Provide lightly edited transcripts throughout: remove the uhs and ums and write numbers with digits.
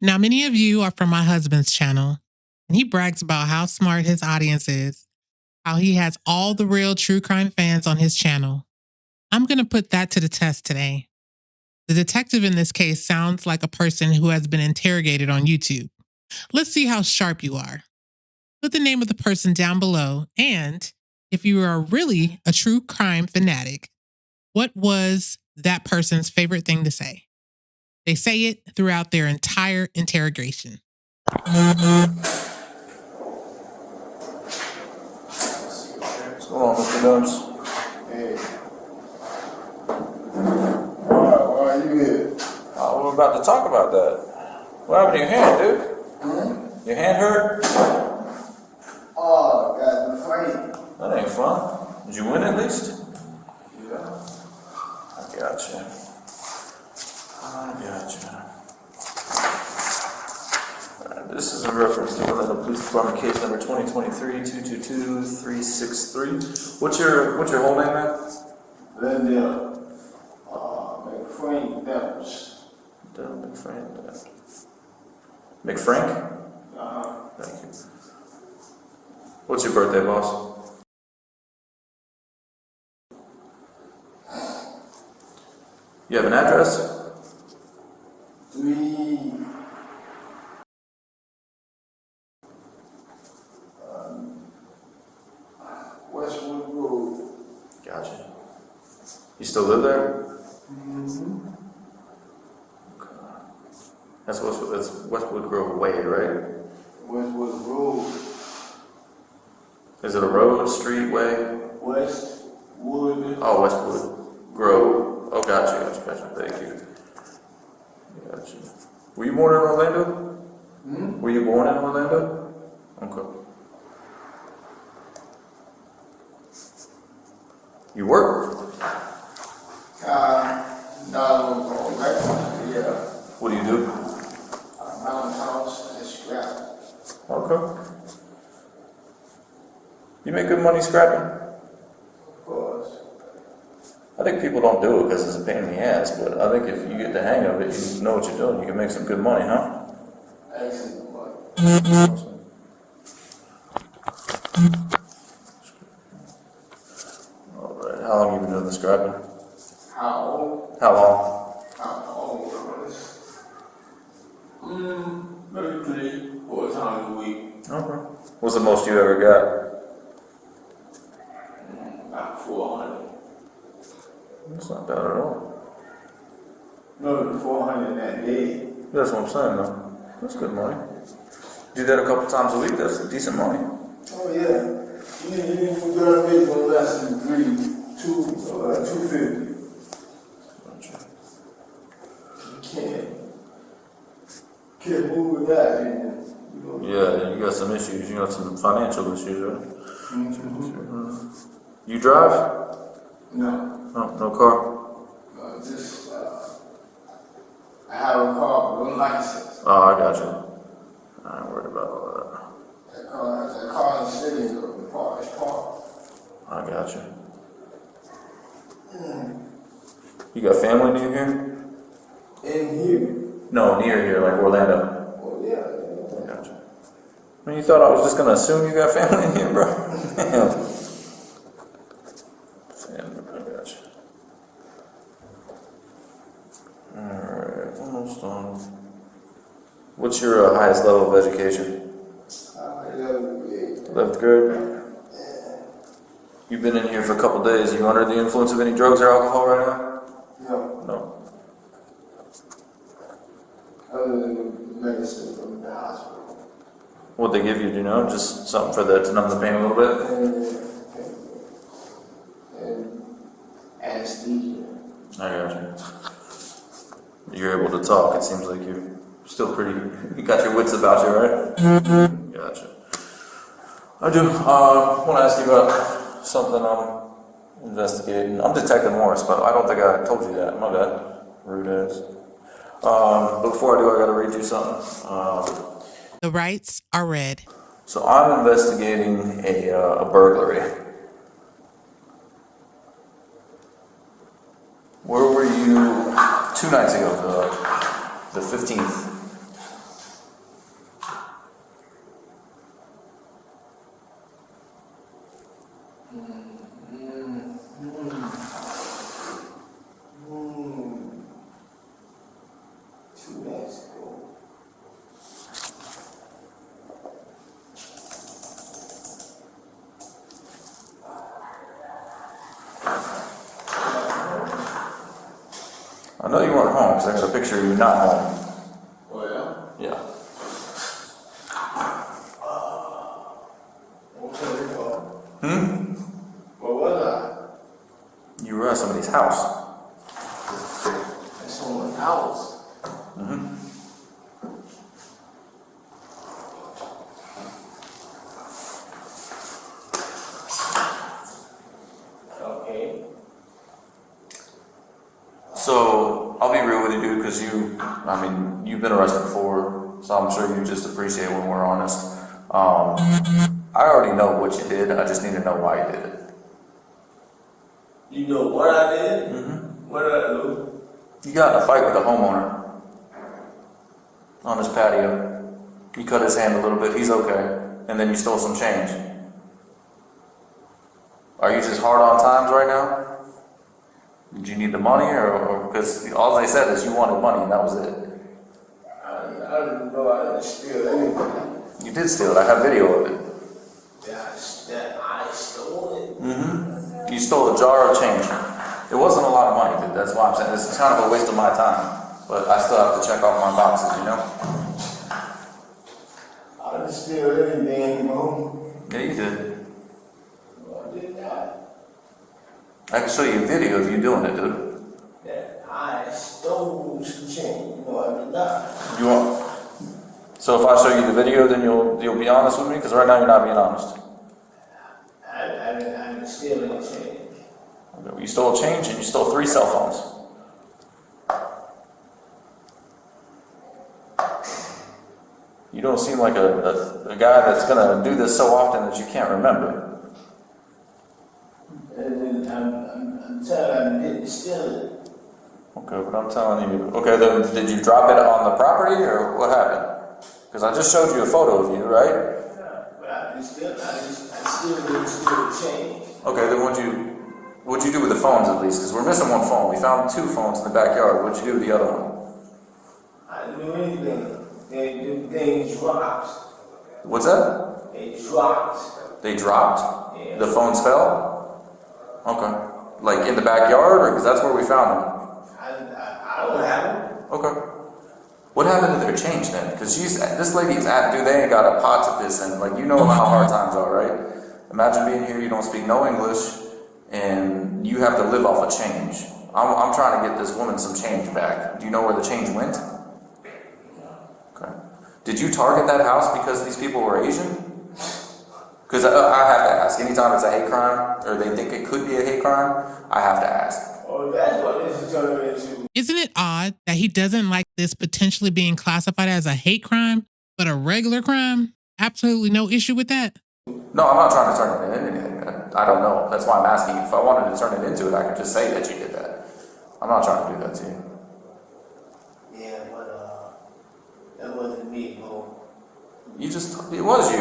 Now, many of you are from my husband's channel, and he brags about how smart his audience is, how he has all the real true crime fans on his channel. I'm going to put that to the test today. The detective in this case sounds like a person who has been interrogated on YouTube. Let's see how sharp you are. Put the name of the person down below, and if you are really a true crime fanatic, what was that person's favorite thing to say? They say it throughout their entire interrogation. What's going on, Mr. Jones? Hey. Why are you here? We're about to talk about that. What happened to your hand, dude? Your hand hurt? Oh, got the fight. That ain't fun. Did you win at least? Yeah. I gotcha. This is in reference to the police department case number 2023-222-363. What's your whole name, man? Glendale. McFrank Devils. McFrank? Thank you. What's your birthday, boss? You have an address? 3 Westwood Road. Gotcha. You still live there? Mm-hmm. Okay. That's Westwood Grove Way, right? Westwood Road. Is it a road, street, way? Westwood. Oh, Westwood Grove. Oh, gotcha. Thank you. Gotcha. Were you born in Orlando? Hmm? Were you born in Orlando? Okay. You work? No, yeah. What do you do? Mountain house and scrap. Okay. You make good money scrapping? Of course. I think people don't do it because it's a pain in the ass, but I think if you get the hang of it, you know what you're doing, you can make some good money, huh? Excellent money. Alright, how long have you been doing the scrapping? How old? How long? How old was? Maybe 3, 4 times a week. Okay. What's the most you ever got? About 400. That's not bad at all. No, 400 that day. That's what I'm saying, though. That's good money. Do that a couple times a week, that's decent money. Oh yeah. You gotta make no less than 250. Gotcha. You can't move with that, man. Yeah, you got some issues. You got some financial issues, right? Mm-hmm. You drive? No. Oh, no car? Just I have a car, but no license. Oh, I got you. I ain't worried about all that. That car in the city is park. I got you. You got family near here? In here? No, near here, like Orlando. Oh yeah. I got you. I mean, you thought I was just gonna assume you got family in here, bro? Damn. I got you. Alright, almost done. What's your highest level of education? 11th grade? You've been in here for a couple days. You under the influence of any drugs or alcohol right now? No. No. Other than the medicine from the hospital. What'd they give you, do you know? Just something for to numb the pain a little bit? And anesthesia. I got you. You're able to talk. It seems like you're still pretty, you got your wits about you, right? Mm-hmm. Gotcha. I do want to ask you about something I'm investigating. I'm Detective Morris, but I don't think I told you that. My bad. Rude ass. But before I do, I got to read you something. The rights are read. So I'm investigating a burglary. Where were you 2 nights ago, the 15th? because I got a picture of you not home. Oh, yeah? Yeah. Where was You were at somebody's house. I? At someone's house. Okay. So, I'll be real with you, dude, because you've been arrested before, so I'm sure you just appreciate when we're honest. I already know what you did, I just need to know why you did it. You know what I did? What did I do? You got in a fight with a homeowner on his patio. You cut his hand a little bit, he's okay, and then you stole some change. Are you just hard on times right now? Did you need the money, or because all they said is you wanted money and that was it? I didn't know I didn't steal anything. You did steal it, I have video of it. That I stole it. You stole a jar of change. It wasn't a lot of money, dude, that's why I'm saying this is kind of a waste of my time. But I still have to check off my boxes, you know? I didn't steal anything, you know. Yeah, you did. No, I did not. I can show you a video of you doing it, dude. That I stole some change. No, I did not. You want? So if I show you the video, then you'll be honest with me? Because right now you're not being honest. I didn't steal any change. You stole change and you stole 3 cell phones. You don't seem like a guy that's gonna do this so often that you can't remember. And I'm telling you, I didn't steal it. Okay, but I'm telling you. Okay, then did you drop it on the property or what happened? Because I just showed you a photo of you, right? But I still didn't steal the change. Okay, then what'd you do with the phones at least? Because we're missing one phone. We found 2 phones in the backyard. What'd you do with the other one? I didn't do anything. They dropped. What's that? They dropped. They dropped? Yeah. The phones fell? Okay. Like in the backyard, or because that's where we found them? I don't have it. Okay. What happened to their change then? Because this lady's dude, they ain't got a pot to piss in. Like, you know how hard times are, right? Imagine being here, you don't speak no English, and you have to live off of change. I'm trying to get this woman some change back. Do you know where the change went? Okay. Did you target that house because these people were Asian? Because I have to ask. Anytime it's a hate crime, or they think it could be a hate crime, I have to ask. Oh, that's what this is turning into. Isn't it odd that he doesn't like this potentially being classified as a hate crime, but a regular crime? Absolutely no issue with that. No, I'm not trying to turn it into anything. I don't know. That's why I'm asking you. If I wanted to turn it into it, I could just say that you did that. I'm not trying to do that to you. Yeah, but that wasn't me, bro. It was you.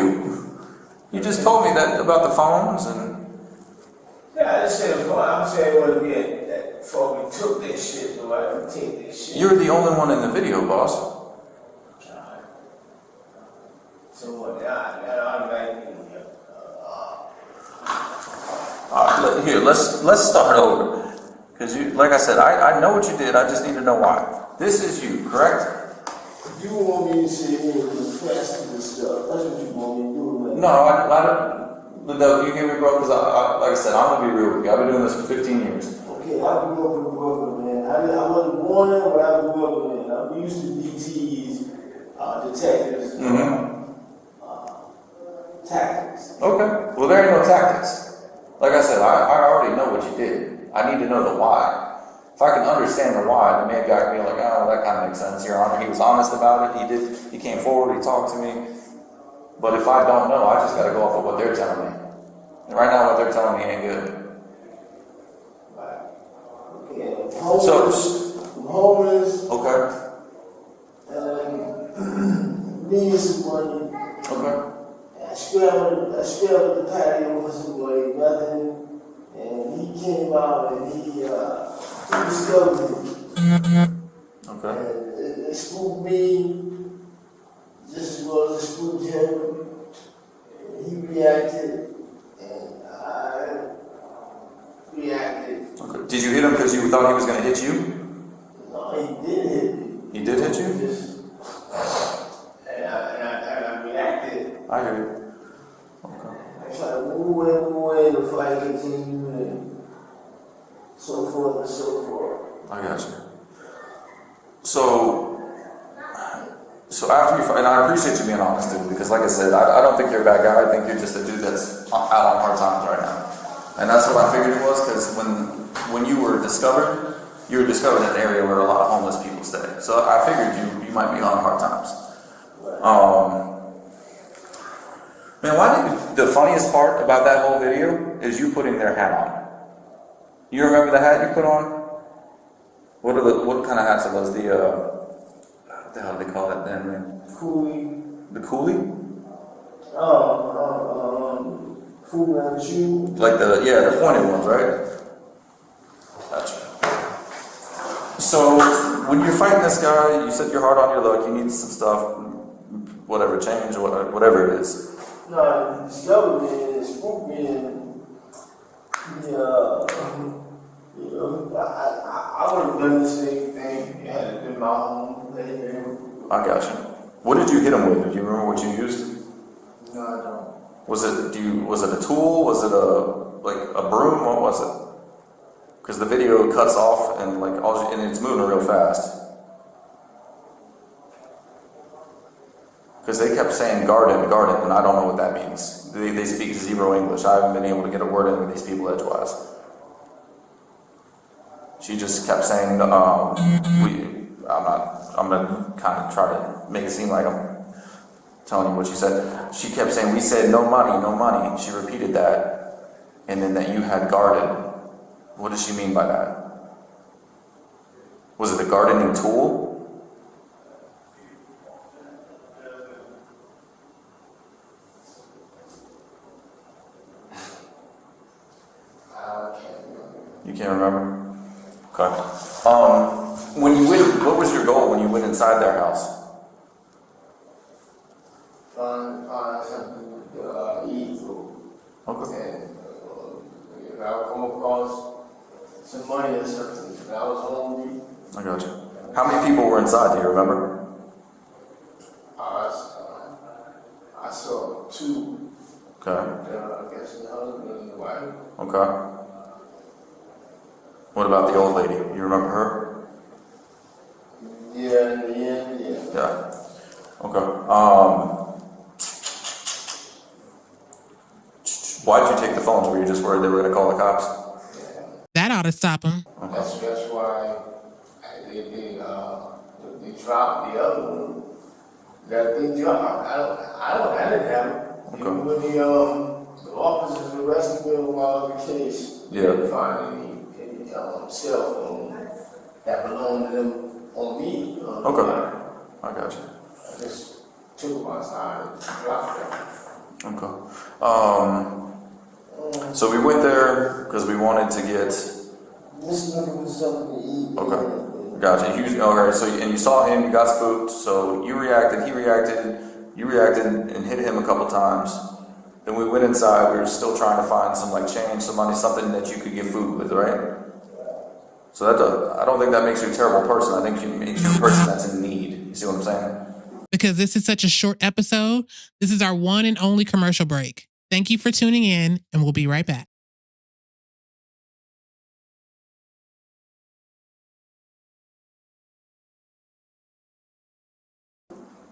You just told me that about the phones and... Yeah, I just said I'm saying it wasn't me that fucking took that shit, though. I didn't take that shit. You're the only one in the video, boss. So what? That automatically. Here, let's start over. Because like I said, I know what you did. I just need to know why. This is you, correct? You want me to sit here and confess to this stuff? That's what you want me to do, man. No, I don't. No, you hear me, bro? Because like I said, I'm gonna be real with you. I've been doing this for 15 years. Okay, I grew up in Brooklyn, man. I wasn't born there, but I grew up in it. I'm used to DT's detectives. Tactics. Okay. Well, there ain't no tactics. Like I said, I already know what you did. I need to know the why. If I can understand the why, the man guy can be like, oh, that kind of makes sense, Your Honor. He was honest about it. He came forward. He talked to me. But if I don't know, I just got to go off of what they're telling me. And right now, what they're telling me ain't good. Right. Okay. Homeless. Okay. Needed some money. Okay. I scrambled the patio for some money, nothing. And he came out and he discovered it. Okay. And it spooked me just as well as it spooked him. And he reacted, and I reacted. Okay. Did you hit him because you thought he was going to hit you? No, he didn't hit I hear you. I try to move away, the fight continue, and so forth and so forth. I got you. So after you fight, and I appreciate you being honest, dude, because like I said, I don't think you're a bad guy. I think you're just a dude that's out on hard times right now. And that's what I figured it was, because when you were discovered in an area where a lot of homeless people stay. So I figured you might be on hard times. Man, the funniest part about that whole video is you putting their hat on. You remember the hat you put on? What kind of hats are those? What the hell do they call that then, man? Coolie. The coolie? Fu Manchu. Like the pointed ones, right? Gotcha. So when you're fighting this guy, you said you're hard on your luck, you need some stuff, whatever, change or whatever it is. No, discovered it is spoken. I would have done the same thing. It had been my home. I gotcha. What did you hit him with? Do you remember what you used? No, I don't. Was it a tool? Was it a broom? What was it? Because the video cuts off and and it's moving real fast. Because they kept saying garden, and I don't know what that means. They speak zero English. I haven't been able to get a word in with these people edgewise. She just kept saying, I'm gonna kind of try to make it seem like I'm telling you what she said. She kept saying, we said no money, no money. She repeated that. And then that you had garden. What does she mean by that? Was it a gardening tool? You can't remember? Okay. What was your goal when you went inside their house? Find something to eat. Okay. And if I would come across some money or something, if I was hungry, I got you. How many people were inside? Do you remember? I saw two. Okay. I guess the husband and the wife. Okay. What about the old lady? You remember her? Yeah, in the end, yeah. Yeah. Okay. Why'd you take the phones? Were you just worried they were going to call the cops? That ought to stop him. Okay. That's why they dropped the other one. That they dropped. I didn't have it. Okay. Even when the officers arrested me while the case, they didn't find any cell phone that belonged to them on me. Okay. I got you. I just took my side and dropped them. Okay. So we went there because we wanted to get. Just looking for something to eat. Okay. Gotcha. Okay. So and you saw him. You got spooked. So you reacted. He reacted. You reacted and hit him a couple times. Then we went inside. We were still trying to find some change, some money, something that you could get food with, right? So I don't think that makes you a terrible person. I think it makes you a person that's in need. You see what I'm saying? Because this is such a short episode, this is our one and only commercial break. Thank you for tuning in, and we'll be right back.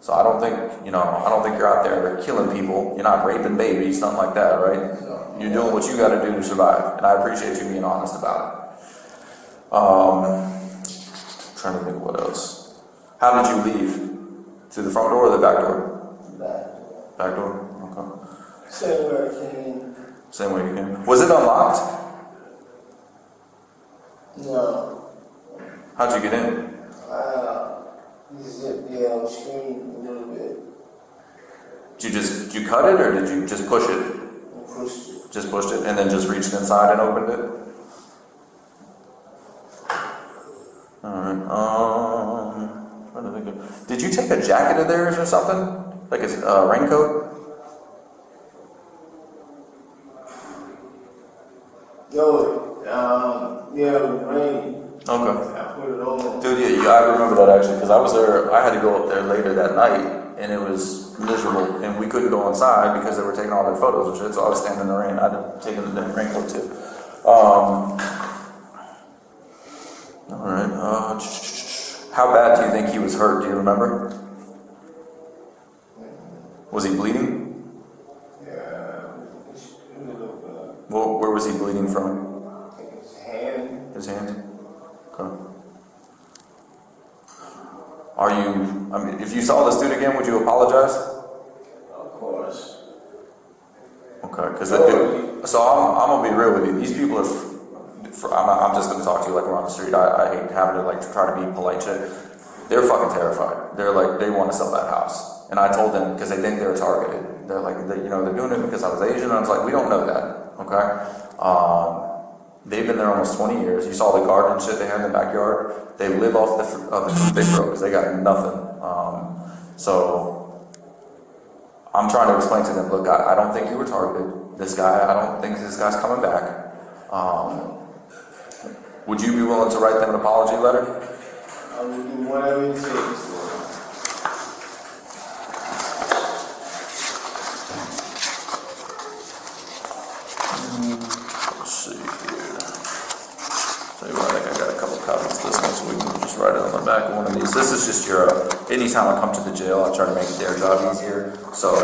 So I don't think you're out there killing people. You're not raping babies, nothing like that, right? You're doing what you got to do to survive, and I appreciate you being honest about it. Trying to think of what else. How did you leave? Through the front door or the back door? Back door? Okay. Same way I came. Same way you came. Was it unlocked? No. How'd you get in? You zip the screen a little bit. Did you cut it or did you just push it? And pushed it. Just pushed it and then just reached inside and opened it? Alright, trying to think of, did you take a jacket of theirs or something? Like a raincoat? Yeah, it was rain. Okay. I put put it on. Dude, yeah, I remember that actually, because I was there, I had to go up there later that night, and it was miserable, and we couldn't go inside because they were taking all their photos and shit, so I was standing in the rain. I'd taken the damn raincoat too. Alright, how bad do you think he was hurt? Do you remember? Was he bleeding? Yeah. Well, where was he bleeding from? His hand. His hand? Okay. Are you, I mean, if you saw this dude again, would you apologize? Of course. Okay, because so I'm gonna be real with you. These people are, I'm just gonna talk to you like we're on the street. I hate having to like try to be polite shit. They're fucking terrified. They're like, they want to sell that house. And I told them, because they think they're targeted. They're like, they're doing it because I was Asian. And I was like, we don't know that, okay? They've been there almost 20 years. You saw the garden and shit they had in the backyard. They live off the food they grow because they got nothing. So I'm trying to explain to them, look, I don't think you were targeted. This guy, I don't think this guy's coming back. Would you be willing to write them an apology letter? I will do whatever it takes. Let's see here. Tell you what, I think I got a couple copies of this one, so we can just write it on the back of one of these. This is just your, anytime I come to the jail, I try to make their job easier. So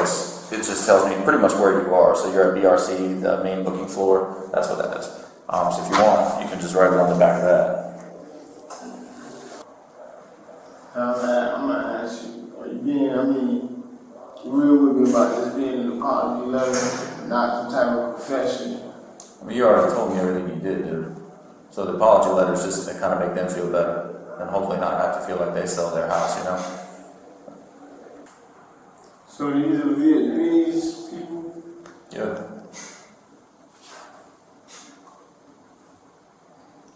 it just tells me pretty much where you are. So you're at BRC, the main booking floor. That's what that is. So if you want, you can just write it on the back of that. I'm gonna ask you, are you being, real with me about this being an apology letter, not some type of confession? I mean, you already told me everything you did, dude. So the apology letter is just to kind of make them feel better, and hopefully not have to feel like they sell their house, So these are Vietnamese people? Yeah.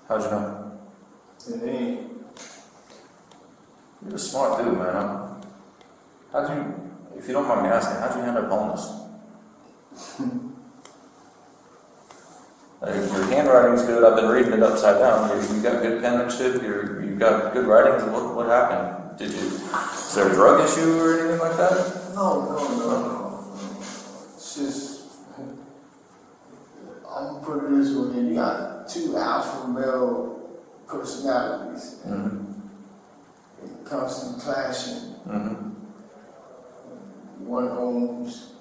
How'd you know? And they, You're a smart dude, man. How'd you, if you don't mind me asking, how'd you end up homeless? Your handwriting's good. I've been reading it upside down. You got good penmanship. You got good writings. What happened? Is there a drug issue or anything like that? no. It's just, I'm gonna put it this way, you got two alpha male personalities. Mm-hmm. Constant clashing. Mm-hmm. One owns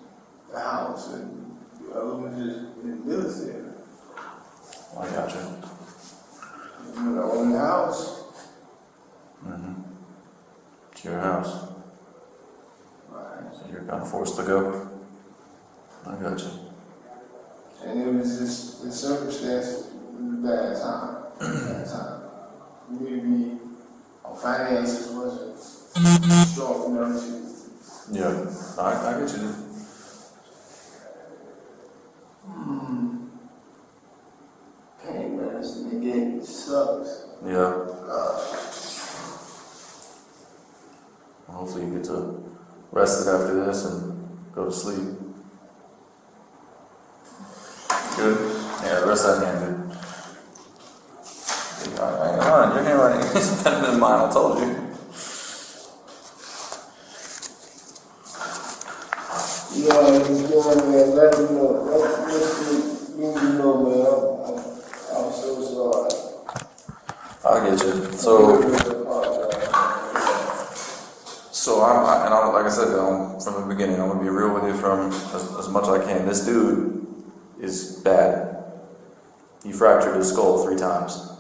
the house and the other one just lives there. I got you. You own the house. Mm-hmm. It's your house. Right. So you're kind of forced to go. I got you. And it was just the circumstances, it was a bad time. For me to be on finances wasn't strong enough to. Yeah, I get you. Pain medicine again sucks. Yeah. Hopefully you get to rest it after this and go to sleep. Good? Yeah, rest that hand, dude. Hang on, your handwriting is better than mine, I told you. Yeah, he's going, man. Let him know. Let me know, man. I'm so sorry. I get you. So like I said, from the beginning, I'm gonna be real with you from as much as I can. This dude is bad. He fractured his skull 3 times.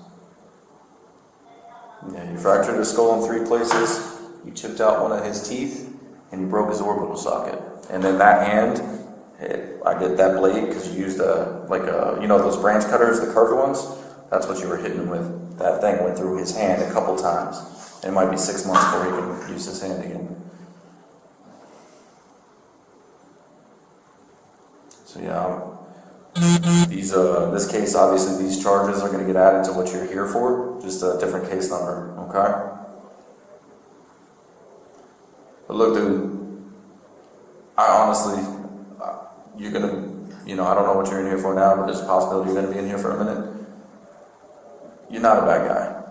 Yeah, he fractured his skull in 3 places. He chipped out one of his teeth, and he broke his orbital socket. And then that hand, I get that blade because you used those branch cutters, the curved ones. That's what you were hitting him with. That thing went through his hand a couple times. It might be 6 months before he can use his hand again. So yeah, this case, obviously, these charges are going to get added to what you're here for. Just a different case number, okay? But look, dude, I honestly, you're going to, I don't know what you're in here for now, but there's a possibility you're going to be in here for a minute. You're not a bad guy.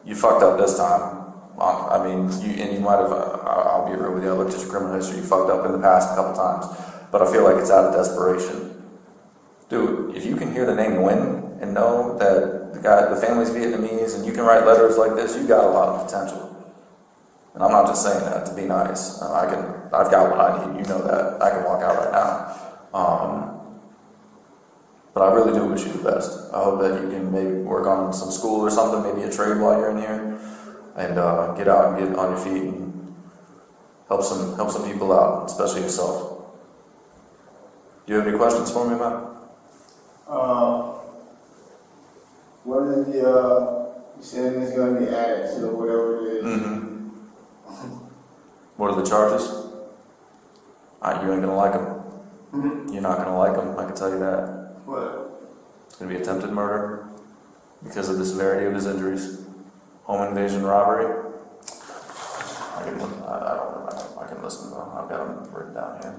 you fucked up this time. I mean, you might have, I'll be real with you, I looked at your criminal history, you fucked up in the past a couple times, but I feel like it's out of desperation. Dude, if you can hear the name Nguyen and know that the family's Vietnamese and you can write letters like this, you got a lot of potential. And I'm not just saying that to be nice. I've got what I need, you know that. I can walk out right now. But I really do wish you the best. I hope that you can maybe work on some school or something, maybe a trade while you're in here, and get out and get on your feet and help some people out, especially yourself. Do you have any questions for me, man? What is the, you said it's gonna be added to whatever it is. Mm-hmm. What are the charges? You ain't gonna like them. Mm-hmm. You're not gonna like them, I can tell you that. What? It's gonna be attempted murder because of the severity of his injuries. Home invasion robbery. I don't remember. I can listen though. I've got them written down here.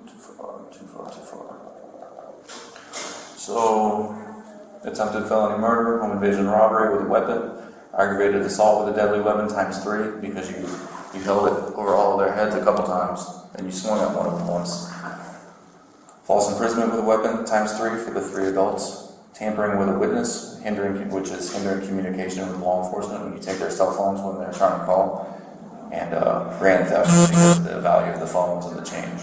Too far. So, attempted felony murder, home invasion robbery with a weapon, aggravated assault with a deadly weapon ×3 because you held it over all of their heads a couple times and you swung at one of them once. False imprisonment with a weapon ×3 for the 3 adults. Tampering with a witness, which is hindering communication with law enforcement when you take their cell phones when they're trying to call. And grand theft because of the value of the phones and the change.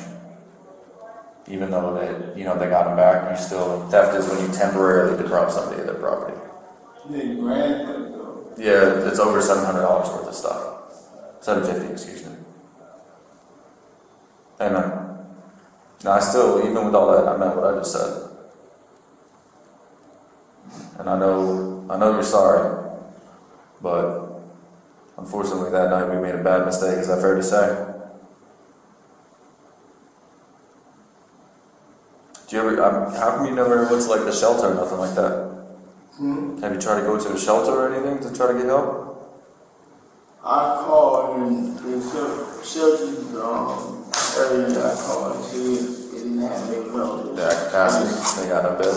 Even though they got them back, theft is when you temporarily deprive somebody of their property. Yeah, grand theft though. Yeah, it's over $700 worth of stuff. $750, excuse me. Amen. Now even with all that, I meant what I just said. And I know you're sorry, but unfortunately that night we made a bad mistake, is that fair to say? Do you ever, how come you never went to like the shelter or nothing like that? Have you tried to go to a shelter or anything to try to get help? I called and the shelter area I called and said they didn't have any help. Yeah, capacity, they got no bed.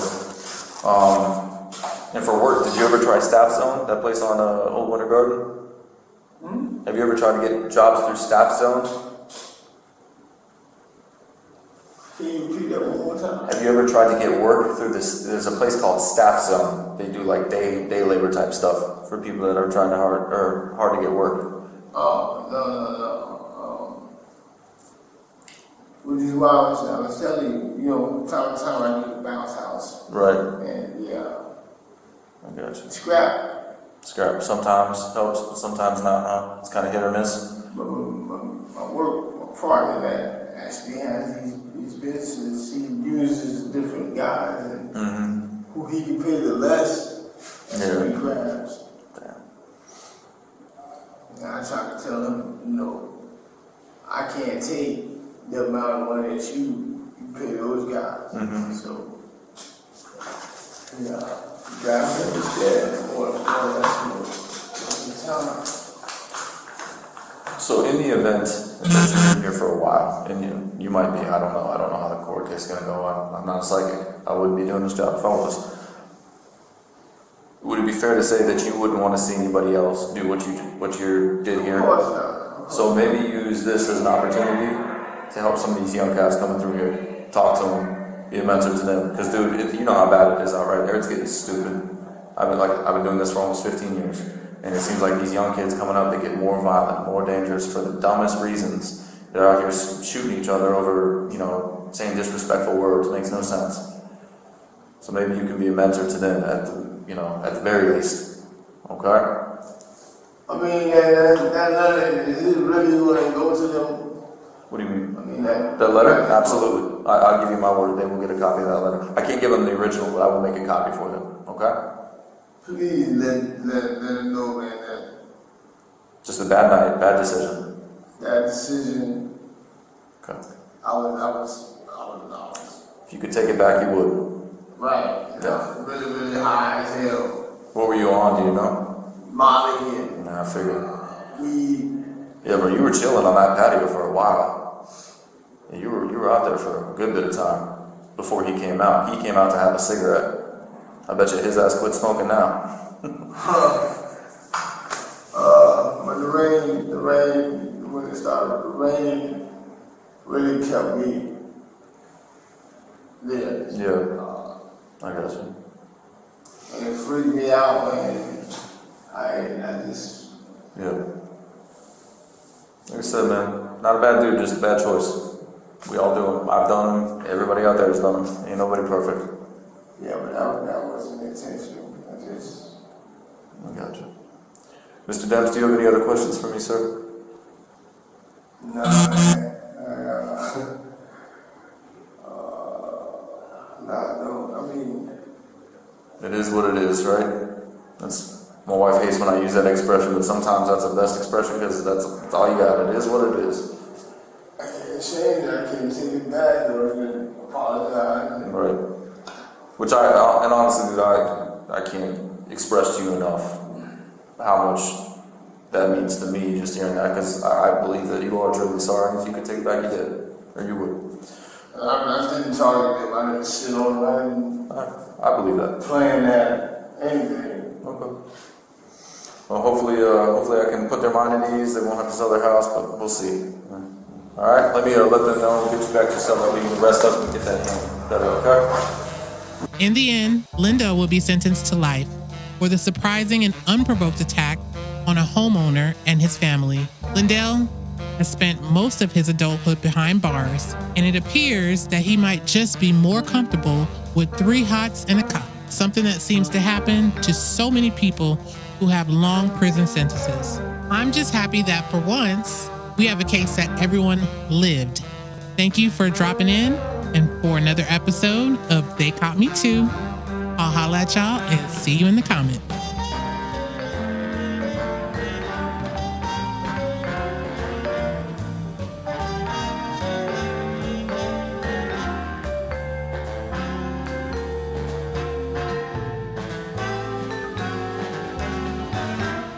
And for work, did you ever try Staff Zone, that place on Old Winter Garden? Have you ever tried to get jobs through Staff Zone? Can you repeat that one more time? Have you ever tried to get work through this? There's a place called Staff Zone. They do like day labor type stuff for people that are trying to hard to get work. Oh, no. Which is why I was telling you, time to time I need a bounce house. Right. And yeah. I got you. Scrap. Sometimes helps, sometimes not, huh? It's kind of hit or miss. But my partner that actually has these businesses, he uses different guys, and who he can pay the less, that's what he grabs. Damn. And I try to tell him, I can't take the amount of money that you pay those guys. So, yeah. Guys understand or that's the time. So in the event that you've been here for a while, and you might be, I don't know how the court case is going to go. I'm not a psychic. I wouldn't be doing this job if I was. Would it be fair to say that you wouldn't want to see anybody else do what you did here? Of course not. So maybe use this as an opportunity to help some of these young cats coming through here. Talk to them. Be a mentor to them, because dude, you know how bad it is out right there. It's getting stupid. I've been doing this for almost 15 years, and it seems like these young kids coming up, they get more violent, more dangerous for the dumbest reasons. They're out here shooting each other over, saying disrespectful words. Makes no sense. So maybe you can be a mentor to them at the very least. Okay. I mean, is it really going to go to them? What do you mean? I mean, that letter? Absolutely. I'll give you my word. They will get a copy of that letter. I can't give them the original, but I will make a copy for them. Okay? Please let them know, man, that Just a bad night, bad decision. that decision, Okay. I was. If you could take it back, you would. Right. Yeah. Really, really high as hell. What were you on? Do you know? Molly and Nah, I figured. weed. Yeah, but you were chilling on that patio for a while. Yeah, you were out there for a good bit of time. before he came out. He came out to have a cigarette. I bet you his ass quit smoking now. But the rain, when it started, the rain really kept me there. Yeah, I got you. And it freaked me out, man. I just... Yeah. Like I said, man, not a bad dude, just a bad choice. We all do them. I've done them. Everybody out there has done them. Ain't nobody perfect. Yeah, but that wasn't intentional. I got you. Mr. Dempsey, do you have any other questions for me, sir? No, man. No, I mean... It is what it is, right? That's my wife hates when I use that expression, but sometimes that's the best expression because that's all you got. It is what it is. I can't change it. I can't take it back or even apologize. Right. Which and honestly, I can't express to you enough how much that means to me just hearing that, because I believe that you are truly sorry. If you could take it back, you did, or you would. I didn't target them. I didn't sit on them. I believe that. Playing that anything. Okay. Well, hopefully I can put their mind at ease. They won't have to sell their house, but we'll see. All right, let me let them know. We'll get you back to your cell. That we can rest up and get that handled better. Okay. In the end, Linda will be sentenced to life for the surprising and unprovoked attack on a homeowner and his family. Lindell has spent most of his adulthood behind bars, and it appears that he might just be more comfortable with 3 hots and a cop, something that seems to happen to so many people who have long prison sentences. I'm just happy that for once, we have a case that everyone lived. Thank you for dropping in and for another episode of They Caught Me Too. I'll holla at y'all and see you in the comments.